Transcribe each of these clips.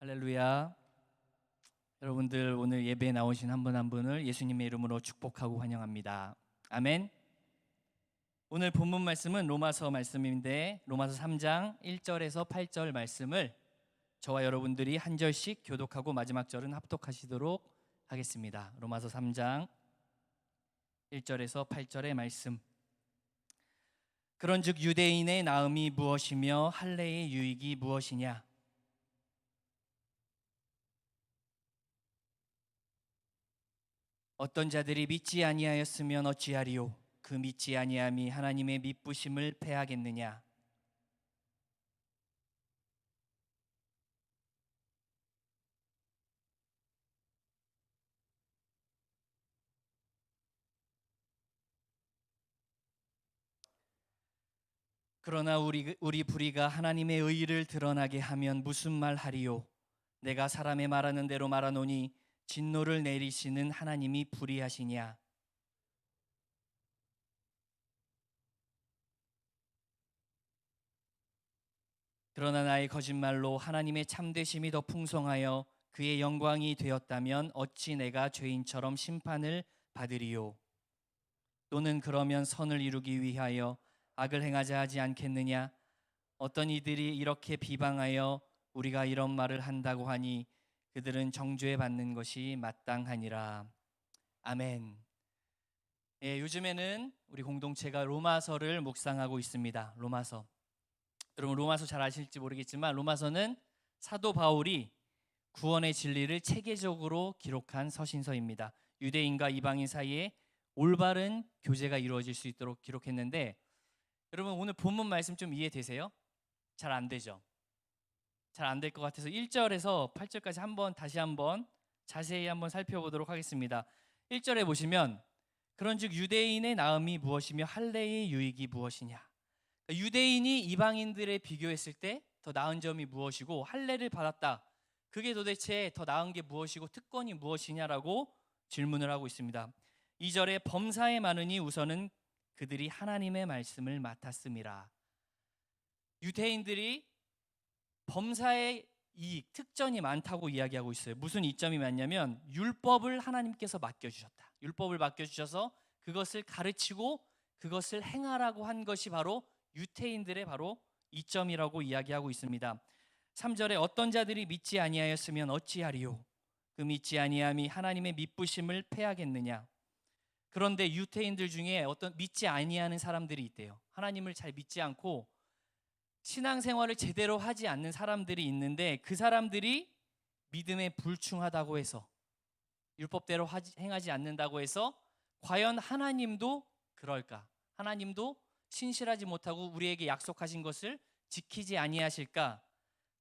할렐루야. 여러분들 오늘 예배에 나오신 한 분 한 분을 예수님의 이름으로 축복하고 환영합니다. 아멘. 오늘 본문 말씀은 로마서 말씀인데 로마서 3장 1절에서 8절 말씀을 저와 여러분들이 한 절씩 교독하고 마지막 절은 합독하시도록 하겠습니다. 로마서 3장 1절에서 8절의 말씀. 그런즉 유대인의 나음이 무엇이며 할례의 유익이 무엇이냐? 어떤 자들이 믿지 아니하였으면 어찌하리요? 그 믿지 아니함이 하나님의 미쁘심을 패하겠느냐? 그러나 우리 불의가 하나님의 의를 드러나게 하면 무슨 말 하리요? 내가 사람의 말하는 대로 말하노니 진노를 내리시는 하나님이 불의하시냐? 그러나 나의 거짓말로 하나님의 참되심이 더 풍성하여 그의 영광이 되었다면 어찌 내가 죄인처럼 심판을 받으리요? 또는 그러면 선을 이루기 위하여 악을 행하자 하지 않겠느냐? 어떤 이들이 이렇게 비방하여 우리가 이런 말을 한다고 하니 그들은 정죄 받는 것이 마땅하니라. 아멘. 요즘에는 우리 공동체가 로마서를 묵상하고 있습니다. 로마서. 여러분 로마서 잘 아실지 모르겠지만 로마서는 사도 바울이 구원의 진리를 체계적으로 기록한 서신서입니다. 유대인과 이방인 사이에 올바른 교제가 이루어질 수 있도록 기록했는데 여러분 오늘 본문 말씀 좀 이해되세요? 잘 안 되죠? 잘 안 될 것 같아서 1절에서 8절까지 다시 한번 자세히 한번 살펴보도록 하겠습니다. 1절에 보시면 그런즉 유대인의 나음이 무엇이며 할례의 유익이 무엇이냐? 유대인이 이방인들에 비교했을 때 더 나은 점이 무엇이고 할례를 받았다. 그게 도대체 더 나은 게 무엇이고 특권이 무엇이냐라고 질문을 하고 있습니다. 2절에 범사에 많으니 우선은 그들이 하나님의 말씀을 맡았음이라. 유대인들이 범사의 이익, 특전이 많다고 이야기하고 있어요. 무슨 이점이 많냐면 율법을 하나님께서 맡겨주셨다. 율법을 맡겨주셔서 그것을 가르치고 그것을 행하라고 한 것이 바로 유대인들의 바로 이점이라고 이야기하고 있습니다. 3절에 어떤 자들이 믿지 아니하였으면 어찌하리요? 그 믿지 아니함이 하나님의 미쁘심을 패하겠느냐? 그런데 유대인들 중에 어떤 믿지 아니하는 사람들이 있대요. 하나님을 잘 믿지 않고 신앙생활을 제대로 하지 않는 사람들이 있는데 그 사람들이 믿음에 불충하다고 해서 율법대로 행하지 않는다고 해서 과연 하나님도 그럴까? 하나님도 신실하지 못하고 우리에게 약속하신 것을 지키지 아니하실까?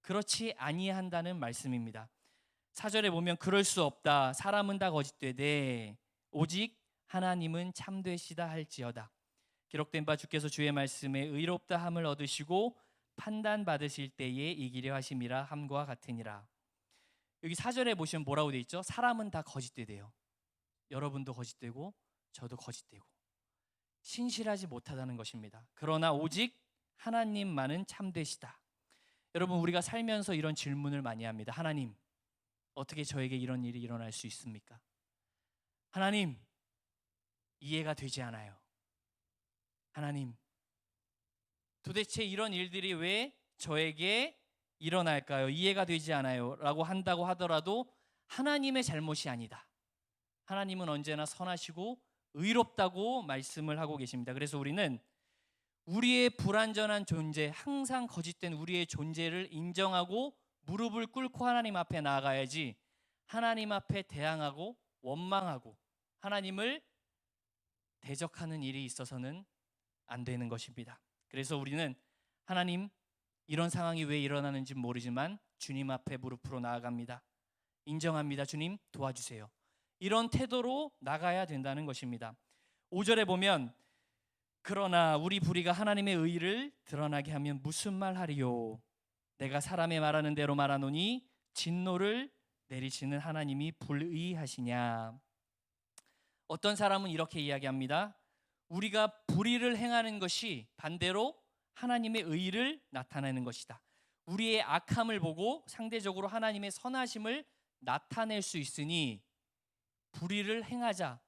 그렇지 아니한다는 말씀입니다. 4절에 보면 그럴 수 없다. 사람은 다 거짓되되 오직 하나님은 참되시다 할지어다. 기록된 바 주께서 주의 말씀에 의롭다 함을 얻으시고 판단 받으실 때에 이기려 하심이라 함과 같으니라. 여기 4절에 보시면 뭐라고 되어 있죠? 사람은 다 거짓되대요. 여러분도 거짓되고 저도 거짓되고 신실하지 못하다는 것입니다. 그러나 오직 하나님만은 참되시다. 여러분 우리가 살면서 이런 질문을 많이 합니다. 하나님, 어떻게 저에게 이런 일이 일어날 수 있습니까? 하나님, 이해가 되지 않아요. 하나님, 도대체 이런 일들이 왜 저에게 일어날까요? 이해가 되지 않아요. 라고 한다고 하더라도 하나님의 잘못이 아니다. 하나님은 언제나 선하시고 의롭다고 말씀을 하고 계십니다. 그래서 우리는 우리의 불완전한 존재, 항상 거짓된 우리의 존재를 인정하고 무릎을 꿇고 하나님 앞에 나아가야지 하나님 앞에 대항하고 원망하고 하나님을 대적하는 일이 있어서는 안 되는 것입니다. 그래서 우리는 하나님, 이런 상황이 왜 일어나는지 모르지만 주님 앞에 무릎으로 나아갑니다. 인정합니다. 주님 도와주세요. 이런 태도로 나가야 된다는 것입니다. 5절에 보면 그러나 우리 불의가 하나님의 의를 드러나게 하면 무슨 말 하리요? 내가 사람의 말하는 대로 말하노니 진노를 내리시는 하나님이 불의하시냐? 어떤 사람은 이렇게 이야기합니다. 우리가 불의를 행하는 것이 반대로 하나님의 의를 나타내는 것이다. 우리의 악함을 보고 상대적으로 하나님의 선하심을 나타낼 수 있으니 불의를 행하자,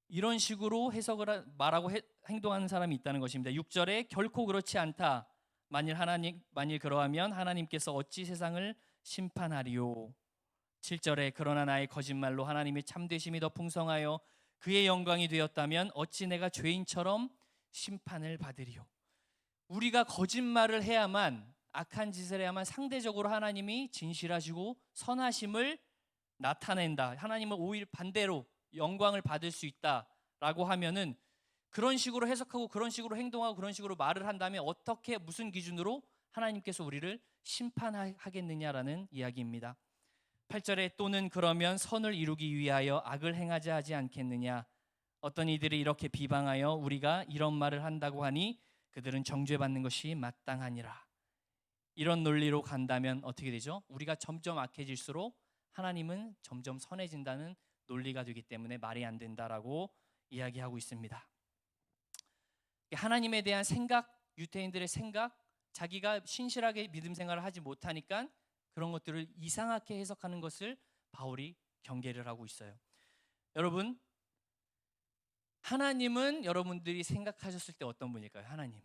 이런 식으로 해석을 말하고 행동하는 사람이 있다는 것입니다. 6절에 결코 그렇지 않다. 만일 그러하면 하나님께서 어찌 세상을 심판하리요. 7절에 그러나 나의 거짓말로 하나님의 참되심이 더 풍성하여 그의 영광이 되었다면 어찌 내가 죄인처럼 심판을 받으리요. 우리가 거짓말을 해야만, 악한 짓을 해야만 상대적으로 하나님이 진실하시고 선하심을 나타낸다, 하나님을 오히려 반대로 영광을 받을 수 있다라고 하면은, 그런 식으로 해석하고 그런 식으로 행동하고 그런 식으로 말을 한다면 어떻게, 무슨 기준으로 하나님께서 우리를 심판하겠느냐라는 이야기입니다. 8절에 또는 그러면 선을 이루기 위하여 악을 행하자 하지 않겠느냐. 어떤 이들이 이렇게 비방하여 우리가 이런 말을 한다고 하니 그들은 정죄받는 것이 마땅하니라. 이런 논리로 간다면 어떻게 되죠? 우리가 점점 악해질수록 하나님은 점점 선해진다는 논리가 되기 때문에 말이 안 된다라고 이야기하고 있습니다. 하나님에 대한 생각, 유대인들의 생각, 자기가 신실하게 믿음 생활을 하지 못하니까 그런 것들을 이상하게 해석하는 것을 바울이 경계를 하고 있어요. 여러분, 하나님은 여러분들이 생각하셨을 때 어떤 분일까요? 하나님,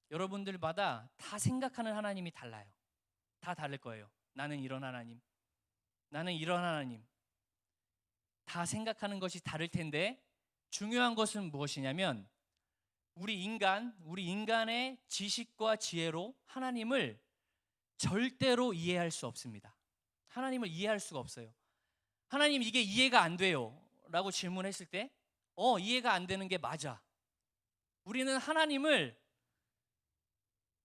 여러분들마다 다 생각하는 하나님이 달라요. 다 다를 거예요. 나는 이런 하나님, 나는 이런 하나님, 다 생각하는 것이 다를 텐데, 중요한 것은 무엇이냐면 우리 인간의 지식과 지혜로 하나님을 절대로 이해할 수 없습니다. 하나님을 이해할 수가 없어요. 하나님, 이게 이해가 안 돼요 라고 질문했을 때 이해가 안 되는 게 맞아. 우리는 하나님을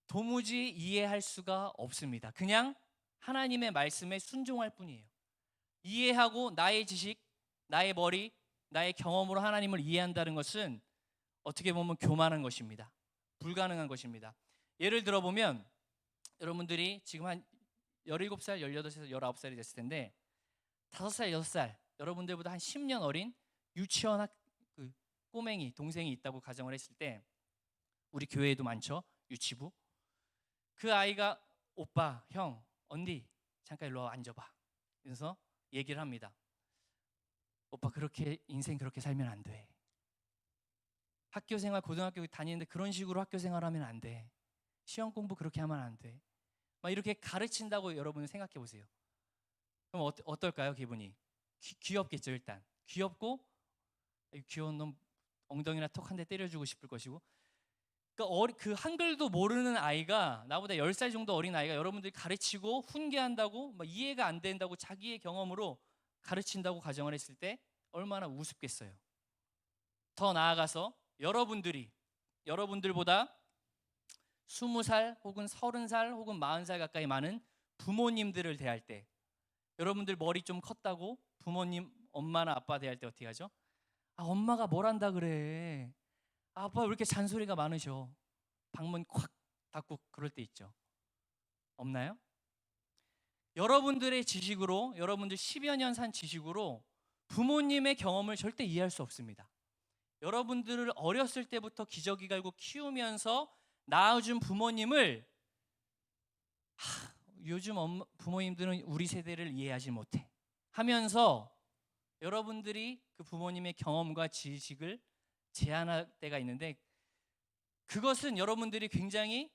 도무지 이해할 수가 없습니다. 그냥 하나님의 말씀에 순종할 뿐이에요. 이해하고 나의 지식, 나의 머리, 나의 경험으로 하나님을 이해한다는 것은 어떻게 보면 교만한 것입니다. 불가능한 것입니다. 예를 들어보면 여러분들이 지금 한 17살, 18살, 19살이 됐을 텐데 5살, 6살, 여러분들보다 한 10년 어린 유치원 꼬맹이, 동생이 있다고 가정을 했을 때, 우리 교회에도 많죠, 유치부. 그 아이가 오빠, 형, 언니 잠깐 일로 와 앉아봐. 그래서 얘기를 합니다. 오빠, 그렇게 인생 그렇게 살면 안 돼. 학교 생활, 고등학교 다니는데 그런 식으로 학교 생활하면 안 돼. 시험 공부 그렇게 하면 안 돼. 막 이렇게 가르친다고 여러분 생각해 보세요. 그럼 어떨까요, 기분이? 귀엽겠죠. 일단 귀엽고, 귀여운 놈 엉덩이나 톡 한 대 때려주고 싶을 것이고, 그러니까 그 한글도 모르는 아이가, 나보다 10살 정도 어린 아이가 여러분들이 가르치고 훈계한다고, 막 이해가 안 된다고 자기의 경험으로 가르친다고 가정을 했을 때 얼마나 우습겠어요. 더 나아가서 여러분들보다 20살 혹은 30살 혹은 40살 가까이 많은 부모님들을 대할 때, 여러분들 머리 좀 컸다고 부모님, 엄마나 아빠 대할 때 어떻게 하죠? 엄마가 뭘 한다 그래. 아빠 왜 이렇게 잔소리가 많으셔. 방문 콱 닫고 그럴 때 있죠. 없나요? 여러분들의 지식으로, 여러분들 10여 년 산 지식으로 부모님의 경험을 절대 이해할 수 없습니다. 여러분들을 어렸을 때부터 기저귀 갈고 키우면서 낳아준 부모님을 요즘 부모님들은 우리 세대를 이해하지 못해 하면서 여러분들이 그 부모님의 경험과 지식을 제한할 때가 있는데, 그것은 여러분들이 굉장히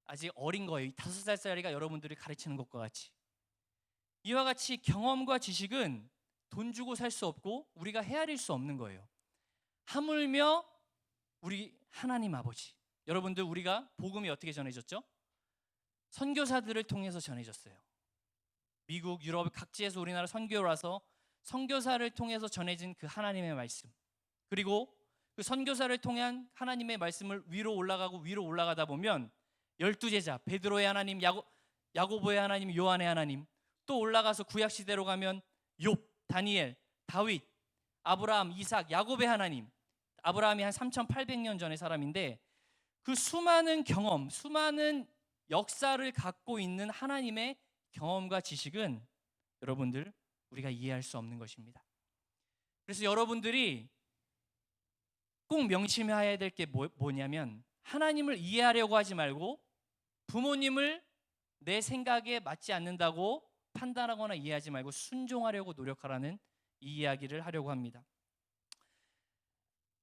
아직 어린 거예요. 5살짜리가 여러분들이 가르치는 것과 같이. 이와 같이 경험과 지식은 돈 주고 살 수 없고 우리가 헤아릴 수 없는 거예요. 하물며 우리 하나님 아버지, 여러분들, 우리가 복음이 어떻게 전해졌죠? 선교사들을 통해서 전해졌어요. 미국, 유럽 각지에서 우리나라 선교를 와서 선교사를 통해서 전해진 그 하나님의 말씀, 그리고 그 선교사를 통한 하나님의 말씀을 위로 올라가다 보면 12제자, 베드로의 하나님, 야고보의 하나님, 요한의 하나님, 또 올라가서 구약시대로 가면 욥, 다니엘, 다윗, 아브라함, 이삭, 야곱의 하나님. 아브라함이 한 3800년 전의 사람인데, 그 수많은 경험, 수많은 역사를 갖고 있는 하나님의 경험과 지식은 여러분들, 우리가 이해할 수 없는 것입니다. 그래서 여러분들이 꼭 명심해야 될 게 뭐냐면, 하나님을 이해하려고 하지 말고 부모님을 내 생각에 맞지 않는다고 판단하거나 이해하지 말고 순종하려고 노력하라는 이 이야기를 하려고 합니다.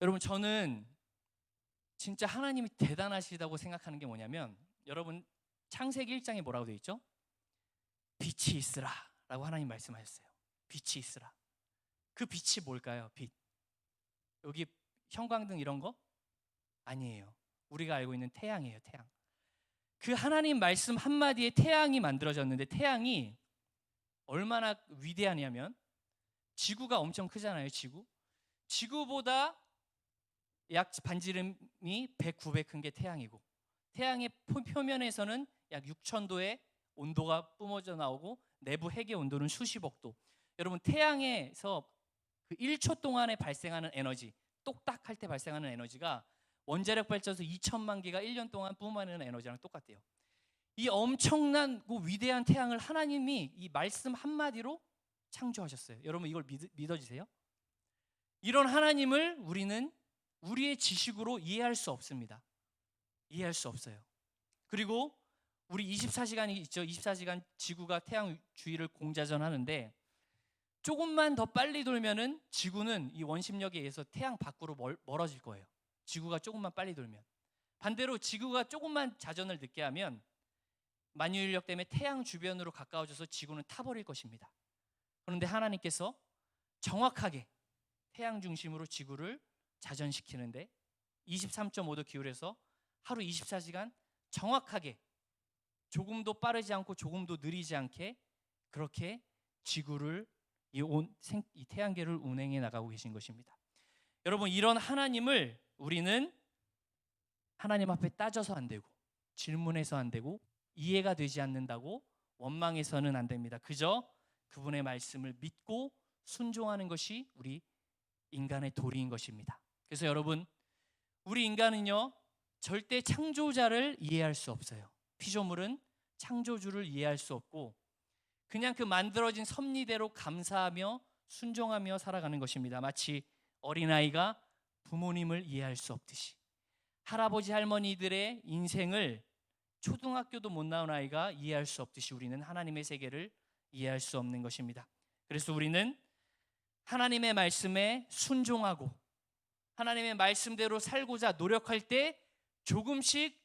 여러분, 저는 진짜 하나님이 대단하시다고 생각하는 게 뭐냐면, 여러분 창세기 1장에 뭐라고 되어 있죠? 빛이 있으라 라고 하나님 말씀하셨어요. 빛이 있으라. 그 빛이 뭘까요? 빛. 여기 형광등 이런 거? 아니에요. 우리가 알고 있는 태양이에요. 태양. 그 하나님 말씀 한마디에 태양이 만들어졌는데, 태양이 얼마나 위대하냐면, 지구가 엄청 크잖아요. 지구보다 약 반지름이 100, 900 큰 게 태양이고, 태양의 표면에서는 약 6,000도의 온도가 뿜어져 나오고, 내부 핵의 온도는 수십억 도. 여러분, 태양에서 그 1초 동안에 발생하는 에너지, 똑딱할 때 발생하는 에너지가 원자력 발전소 2천만 개가 1년 동안 뿜어내는 에너지랑 똑같대요. 이 엄청난 그 위대한 태양을 하나님이 이 말씀 한마디로 창조하셨어요. 여러분, 이걸 믿어지세요? 이런 하나님을 우리는 우리의 지식으로 이해할 수 없습니다. 이해할 수 없어요. 그리고 우리 24시간이 있죠. 24시간 지구가 태양 주위를 공자전하는데, 조금만 더 빨리 돌면은 지구는 이 원심력에 의해서 태양 밖으로 멀어질 거예요. 지구가 조금만 빨리 돌면. 반대로 지구가 조금만 자전을 늦게 하면 만유인력 때문에 태양 주변으로 가까워져서 지구는 타버릴 것입니다. 그런데 하나님께서 정확하게 태양 중심으로 지구를 자전시키는데 23.5도 기울여서 하루 24시간 정확하게, 조금도 빠르지 않고 조금도 느리지 않게 그렇게 지구를 이 태양계를 운행해 나가고 계신 것입니다. 여러분, 이런 하나님을 우리는 하나님 앞에 따져서 안 되고, 질문해서 안 되고, 이해가 되지 않는다고 원망해서는 안 됩니다. 그저 그분의 말씀을 믿고 순종하는 것이 우리 인간의 도리인 것입니다. 그래서 여러분, 우리 인간은요 절대 창조자를 이해할 수 없어요. 피조물은 창조주를 이해할 수 없고 그냥 그 만들어진 섭리대로 감사하며 순종하며 살아가는 것입니다. 마치 어린아이가 부모님을 이해할 수 없듯이, 할아버지 할머니들의 인생을 초등학교도 못 나온 아이가 이해할 수 없듯이 우리는 하나님의 세계를 이해할 수 없는 것입니다. 그래서 우리는 하나님의 말씀에 순종하고 하나님의 말씀대로 살고자 노력할 때 조금씩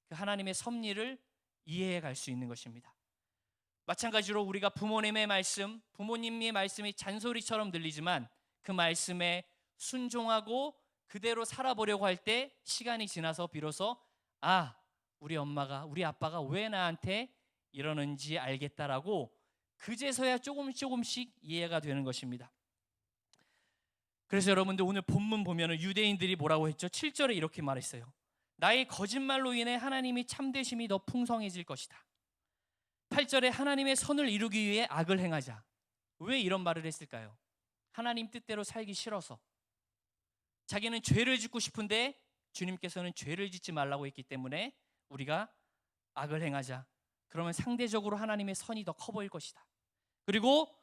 그 하나님의 섭리를 이해해 갈 수 있는 것입니다. 마찬가지로 우리가 부모님의 말씀이 잔소리처럼 들리지만 그 말씀에 순종하고 그대로 살아보려고 할 때 시간이 지나서 비로소 우리 엄마가, 우리 아빠가 왜 나한테 이러는지 알겠다라고 그제서야 조금씩 이해가 되는 것입니다. 그래서 여러분들 오늘 본문 보면 유대인들이 뭐라고 했죠? 7절에 이렇게 말했어요. 나의 거짓말로 인해 하나님이 참되심이 더 풍성해질 것이다. 8절에 하나님의 선을 이루기 위해 악을 행하자. 왜 이런 말을 했을까요? 하나님 뜻대로 살기 싫어서. 자기는 죄를 짓고 싶은데 주님께서는 죄를 짓지 말라고 했기 때문에 우리가 악을 행하자. 그러면 상대적으로 하나님의 선이 더 커 보일 것이다. 그리고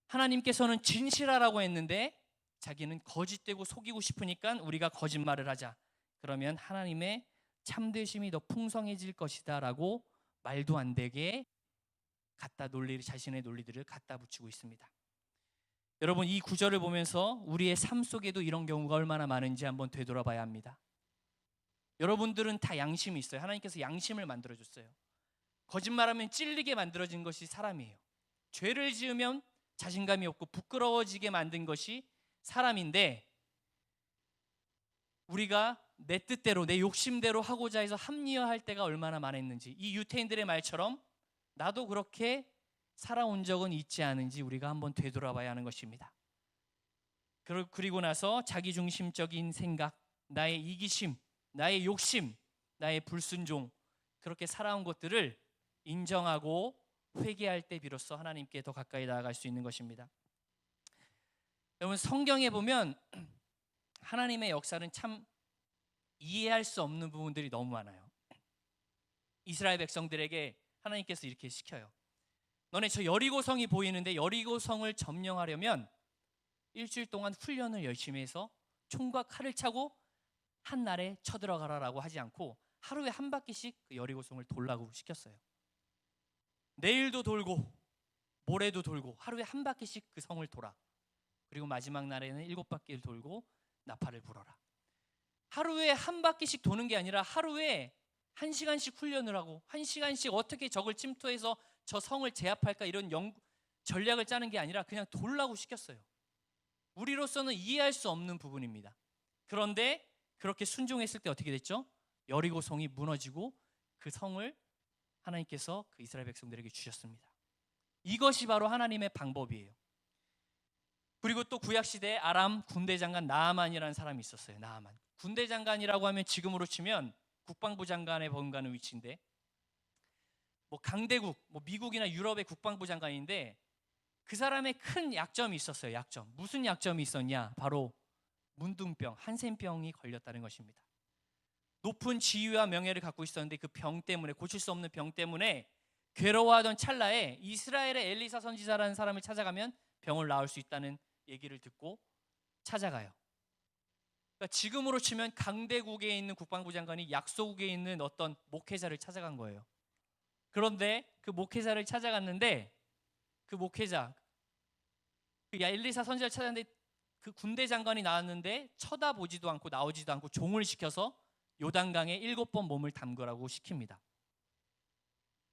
하나님께서는 진실하라고 했는데 자기는 거짓되고 속이고 싶으니까 우리가 거짓말을 하자. 그러면 하나님의 참되심이 더 풍성해질 것이다 라고 말도 안 되게 자신의 논리들을 갖다 붙이고 있습니다. 여러분, 이 구절을 보면서 우리의 삶 속에도 이런 경우가 얼마나 많은지 한번 되돌아봐야 합니다. 여러분들은 다 양심이 있어요. 하나님께서 양심을 만들어줬어요. 거짓말하면 찔리게 만들어진 것이 사람이에요. 죄를 지으면 자신감이 없고 부끄러워지게 만든 것이 사람인데, 우리가 내 뜻대로 내 욕심대로 하고자 해서 합리화할 때가 얼마나 많았는지, 이 유태인들의 말처럼 나도 그렇게 살아온 적은 있지 않은지 우리가 한번 되돌아봐야 하는 것입니다. 그리고 나서 자기중심적인 생각, 나의 이기심, 나의 욕심, 나의 불순종, 그렇게 살아온 것들을 인정하고 회개할 때 비로소 하나님께 더 가까이 나아갈 수 있는 것입니다. 여러분, 성경에 보면 하나님의 역사는 참 이해할 수 없는 부분들이 너무 많아요. 이스라엘 백성들에게 하나님께서 이렇게 시켜요. 너네 저 여리고성이 보이는데 여리고성을 점령하려면 일주일 동안 훈련을 열심히 해서 총과 칼을 차고 한 날에 쳐들어가라라고 하지 않고 하루에 한 바퀴씩 그 여리고성을 돌라고 시켰어요. 내일도 돌고 모레도 돌고 하루에 한 바퀴씩 그 성을 돌아. 그리고 마지막 날에는 7바퀴를 돌고 나팔을 불어라. 하루에 한 바퀴씩 도는 게 아니라 하루에 1시간씩 훈련을 하고 1시간씩 어떻게 적을 침투해서 저 성을 제압할까 이런 전략을 짜는 게 아니라 그냥 돌라고 시켰어요. 우리로서는 이해할 수 없는 부분입니다. 그런데 그렇게 순종했을 때 어떻게 됐죠? 여리고 성이 무너지고 그 성을 하나님께서 그 이스라엘 백성들에게 주셨습니다. 이것이 바로 하나님의 방법이에요. 그리고 또 구약시대에 아람 군대장관 나아만이라는 사람이 있었어요. 나아만. 군대장관이라고 하면 지금으로 치면 국방부 장관에 버금가는 위치인데, 뭐 강대국, 뭐 미국이나 유럽의 국방부 장관인데 그 사람의 큰 약점이 있었어요. 약점. 무슨 약점이 있었냐? 바로 문둥병, 한센병이 걸렸다는 것입니다. 높은 지위와 명예를 갖고 있었는데 그 병 때문에, 고칠 수 없는 병 때문에 괴로워하던 찰나에 이스라엘의 엘리사 선지자라는 사람을 찾아가면 병을 나을 수 있다는 얘기를 듣고 찾아가요. 그러니까 지금으로 치면 강대국에 있는 국방부 장관이 약소국에 있는 어떤 목회자를 찾아간 거예요. 그런데 그 목회자를 찾아갔는데 그 목회자, 그 엘리사 선지자를 찾았는데 그 군대 장관이 나왔는데 쳐다보지도 않고 나오지도 않고 종을 시켜서 요단강에 7번 몸을 담그라고 시킵니다.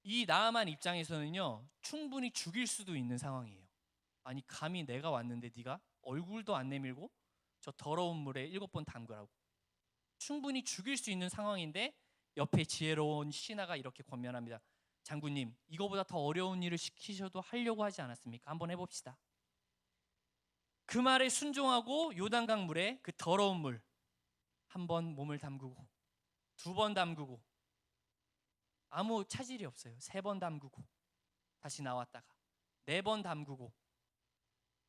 이 나아만 입장에서는요, 충분히 죽일 수도 있는 상황이에요. 아니 감히 내가 왔는데 네가 얼굴도 안 내밀고 저 더러운 물에 7번 담그라고. 충분히 죽일 수 있는 상황인데 옆에 지혜로운 신하가 이렇게 권면합니다. 장군님, 이거보다 더 어려운 일을 시키셔도 하려고 하지 않았습니까? 한번 해봅시다. 그 말에 순종하고 요단강 물에 그 더러운 물 한 번 몸을 담그고 2번 담그고 아무 차질이 없어요. 3번 담그고 다시 나왔다가 4번 담그고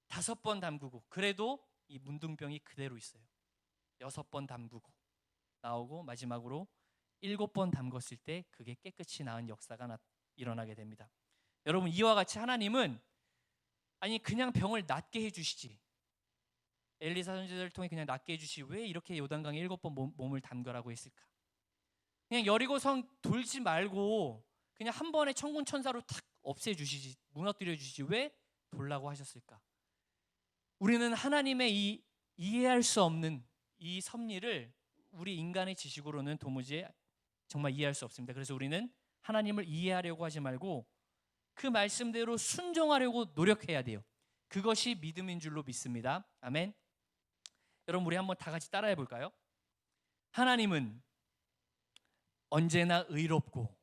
5번 담그고 그래도 이 문둥병이 그대로 있어요. 6번 담그고 나오고 마지막으로 7번 담궜을 때 그게 깨끗이 나은 역사가 일어나게 됩니다. 여러분, 이와 같이 하나님은 아니 그냥 병을 낫게 해주시지, 엘리사 선지자를 통해 그냥 낫게 해주시 왜 이렇게 요단강에 7번 몸을 담그라고 했을까? 그냥 여리고성 돌지 말고 그냥 한 번에 천군 천사로 탁 없애주시지, 무너뜨려 주시지 왜 돌라고 하셨을까? 우리는 하나님의 이 이해할 수 없는 이 섭리를 우리 인간의 지식으로는 도무지 정말 이해할 수 없습니다. 그래서 우리는 하나님을 이해하려고 하지 말고 그 말씀대로 순종하려고 노력해야 돼요. 그것이 믿음인 줄로 믿습니다. 아멘. 여러분, 우리 한번 다 같이 따라해 볼까요? 하나님은 언제나 의롭고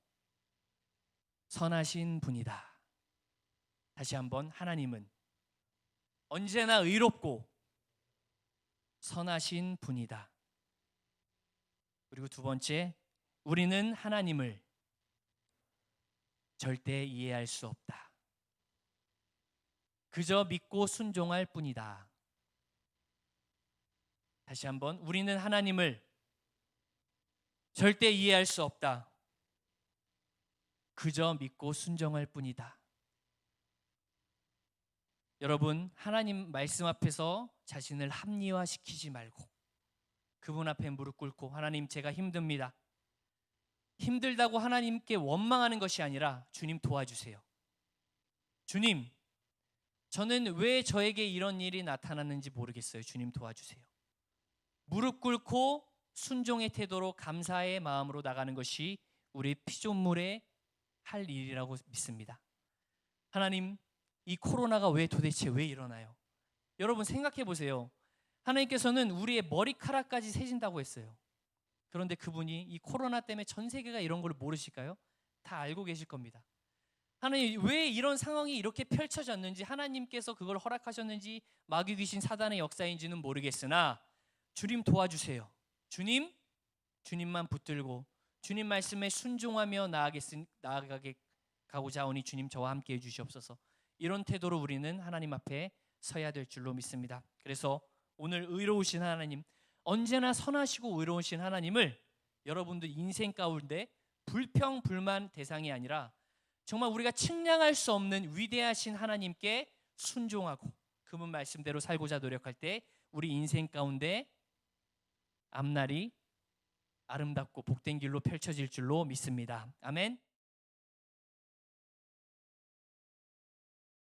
선하신 분이다. 다시 한번, 하나님은 언제나 의롭고 선하신 분이다. 그리고 두 번째, 우리는 하나님을 절대 이해할 수 없다. 그저 믿고 순종할 뿐이다. 다시 한번, 우리는 하나님을 절대 이해할 수 없다. 그저 믿고 순종할 뿐이다. 여러분, 하나님 말씀 앞에서 자신을 합리화시키지 말고 그분 앞에 무릎 꿇고, 하나님 제가 힘듭니다. 힘들다고 하나님께 원망하는 것이 아니라 주님 도와주세요. 주님, 저는 왜 저에게 이런 일이 나타났는지 모르겠어요. 주님 도와주세요. 무릎 꿇고 순종의 태도로 감사의 마음으로 나가는 것이 우리 피조물의 할 일이라고 믿습니다. 하나님, 이 코로나가 도대체 왜 일어나요? 여러분 생각해 보세요. 하나님께서는 우리의 머리카락까지 세진다고 했어요. 그런데 그분이 이 코로나 때문에 전 세계가 이런 걸 모르실까요? 다 알고 계실 겁니다. 하나님, 왜 이런 상황이 이렇게 펼쳐졌는지, 하나님께서 그걸 허락하셨는지 마귀 귀신 사단의 역사인지는 모르겠으나 주님 도와주세요. 주님만 붙들고 주님 말씀에 순종하며 나아가게 가고자 하오니 주님 저와 함께 해주시옵소서. 이런 태도로 우리는 하나님 앞에 서야 될 줄로 믿습니다. 그래서 오늘 의로우신 하나님, 언제나 선하시고 의로우신 하나님을 여러분들 인생 가운데 불평 불만 대상이 아니라 정말 우리가 측량할 수 없는 위대하신 하나님께 순종하고 그분 말씀대로 살고자 노력할 때 우리 인생 가운데 앞날이 아름답고 복된 길로 펼쳐질 줄로 믿습니다. 아멘.